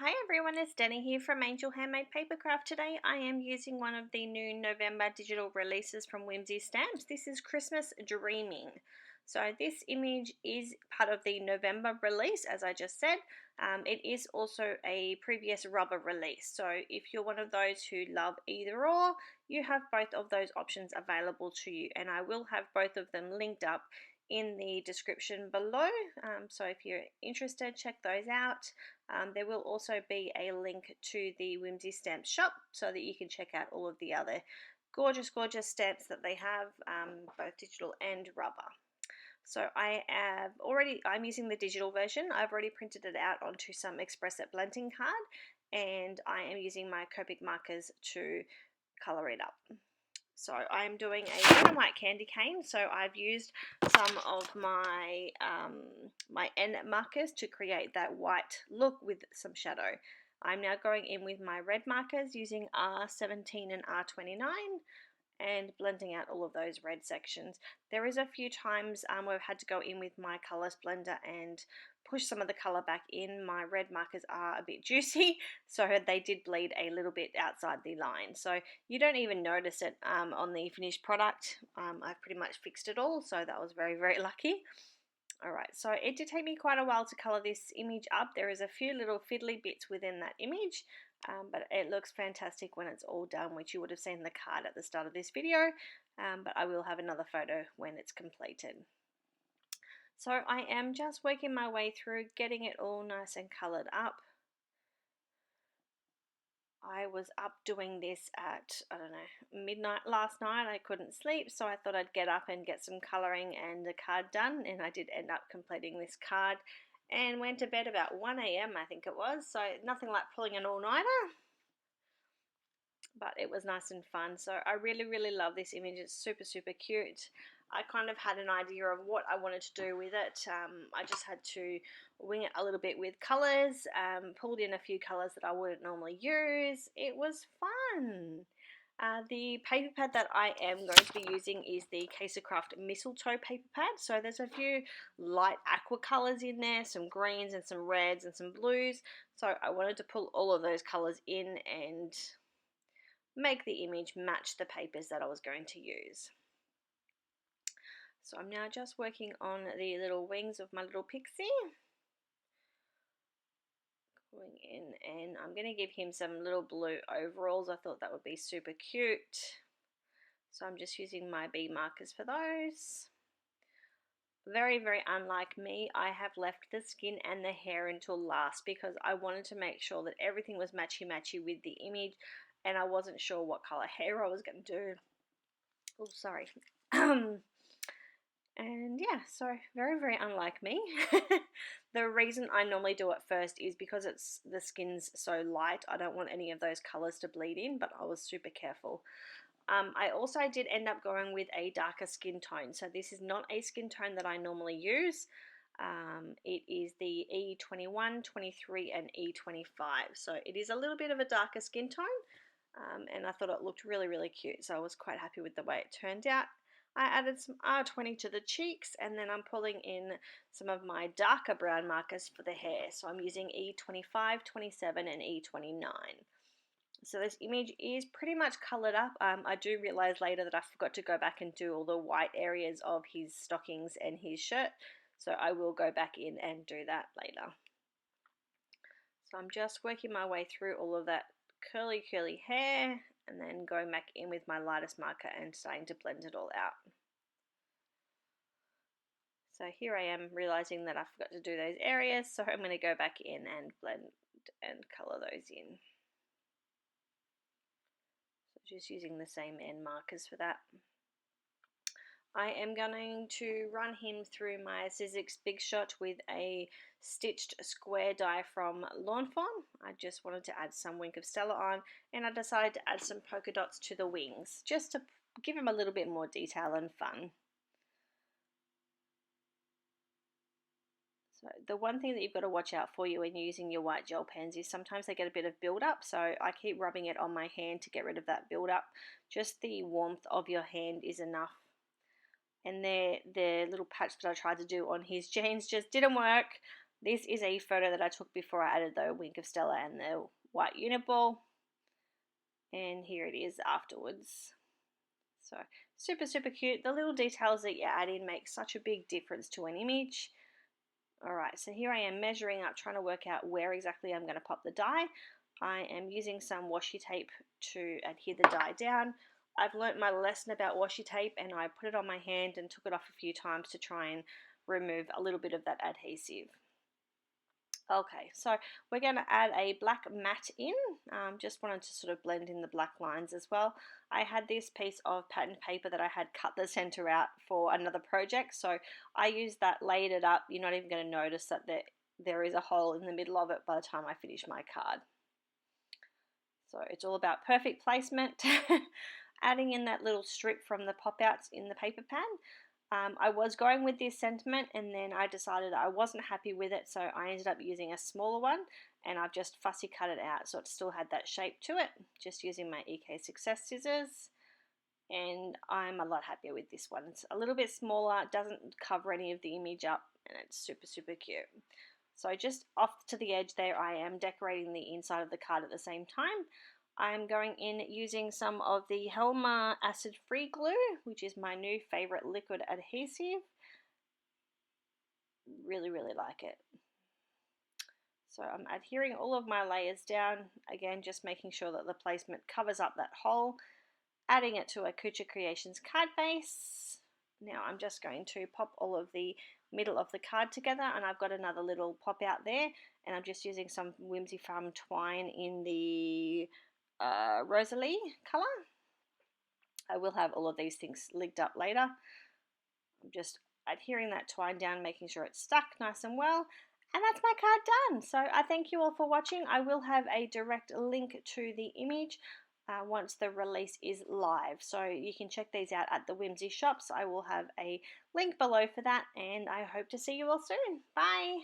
Hi everyone, it's Danny here from Angel Handmade Papercraft. Today I am using one of the new November digital releases from Whimsy stamps. This is Christmas Dreaming. So this image is part of the November release, as I just said. It is also a previous rubber release. So if you're one of those who love either or, you have both of those options available to you. And I will have both of them linked up in the description below. So if you're interested, check those out. There will also be a link to the Whimsy stamp shop so that you can check out all of the other gorgeous stamps that they have, both digital and rubber. So I'm using the digital version. I've already printed it out onto some Express It blending card, and I am using my Copic markers to colour it up. So I'm doing a red and white candy cane. So I've used some of my my end markers to create that white look with some shadow. I'm now going in with my red markers using R17 and R29 and blending out all of those red sections. There is a few times where I've had to go in with my colours blender and push some of the colour back in. My red markers are a bit juicy, so they did bleed a little bit outside the line. So you don't even notice it on the finished product. I've pretty much fixed it all, so that was very lucky. Alright, so it did take me quite a while to colour this image up. There is a few little fiddly bits within that image, but it looks fantastic when it's all done, which you would have seen in the card at the start of this video, but I will have another photo when it's completed. So I am just working my way through getting it all nice and coloured up. I was up doing this at, I don't know, midnight last night. I couldn't sleep, so I thought I'd get up and get some colouring and the card done, and I did end up completing this card and went to bed about 1 AM I think it was, so nothing like pulling an all-nighter, but it was nice and fun. So I really love this image. It's super cute. I kind of had an idea of what I wanted to do with it. I just had to wing it a little bit with colours, pulled in a few colours that I wouldn't normally use. It was fun. The paper pad that I am going to be using is the Kaisercraft Mistletoe paper pad. So there's a few light aqua colours in there, some greens and some reds and some blues. So I wanted to pull all of those colours in and make the image match the papers that I was going to use. So I'm now just working on the little wings of my little pixie. Going in, and I'm going to give him some little blue overalls. I thought that would be super cute. So I'm just using my B markers for those. Very unlike me, I have left the skin and the hair until last because I wanted to make sure that everything was matchy with the image, and I wasn't sure what colour hair I was going to do. Oh, sorry. And yeah, so very unlike me. The reason I normally do it first is because the skin's so light. I don't want any of those colours to bleed in, but I was super careful. I also did end up going with a darker skin tone. So this is not a skin tone that I normally use. It is the E21, 23 and E25. So it is a little bit of a darker skin tone. And I thought it looked really cute. So I was quite happy with the way it turned out. I added some R20 to the cheeks, and then I'm pulling in some of my darker brown markers for the hair. So I'm using E25, 27 and E29. So this image is pretty much coloured up. I do realise later that I forgot to go back and do all the white areas of his stockings and his shirt. So I will go back in and do that later. So I'm just working my way through all of that curly hair, and then going back in with my lightest marker and starting to blend it all out. So here I am realizing that I forgot to do those areas, so I'm going to go back in and blend and color those in. So just using the same end markers for that. I am going to run him through my Sizzix Big Shot with a stitched square die from Fawn. I just wanted to add some Wink of Stella on, and I decided to add some polka dots to the wings just to give him a little bit more detail and fun. So the one thing that you've got to watch out for you when you're using your white gel pens is sometimes they get a bit of build up, so I keep rubbing it on my hand to get rid of that build up. Just the warmth of your hand is enough. And the little patch that I tried to do on his jeans just didn't work. This is a photo that I took before I added the Wink of Stella and the white Uni-Ball. And here it is afterwards. So super, super cute. The little details that you add in make such a big difference to an image. Alright, so here I am measuring up, trying to work out where exactly I'm going to pop the die. I am using some washi tape to adhere the die down. I've learnt my lesson about washi tape and I put it on my hand and took it off a few times to try and remove a little bit of that adhesive. Okay, so we're going to add a black matte in. Just wanted to sort of blend in the black lines as well. I had this piece of pattern paper that I had cut the center out for another project, so I used that, laid it up. You're not even going to notice that there is a hole in the middle of it by the time I finish my card. So it's all about perfect placement. Adding in that little strip from the pop-outs in the paper pan. I was going with this sentiment and then I decided I wasn't happy with it, so I ended up using a smaller one and I've just fussy cut it out so it still had that shape to it, just using my EK Success scissors, and I'm a lot happier with this one. It's a little bit smaller, doesn't cover any of the image up, and it's super, super cute. So just off to the edge there I am decorating the inside of the card at the same time. I'm going in using some of the Helmar acid-free glue, which is my new favorite liquid adhesive. Really, really like it. So I'm adhering all of my layers down, again just making sure that the placement covers up that hole, adding it to a Kucha Creations card base. Now I'm just going to pop all of the middle of the card together, and I've got another little pop out there, and I'm just using some Whimsy from Twine in the Rosalie colour. I will have all of these things linked up later. I'm just adhering that twine down, making sure it's stuck nice and well, and that's my card done. So I thank you all for watching. I will have a direct link to the image once the release is live, so you can check these out at the Whimsy shops. I will have a link below for that, and I hope to see you all soon. Bye!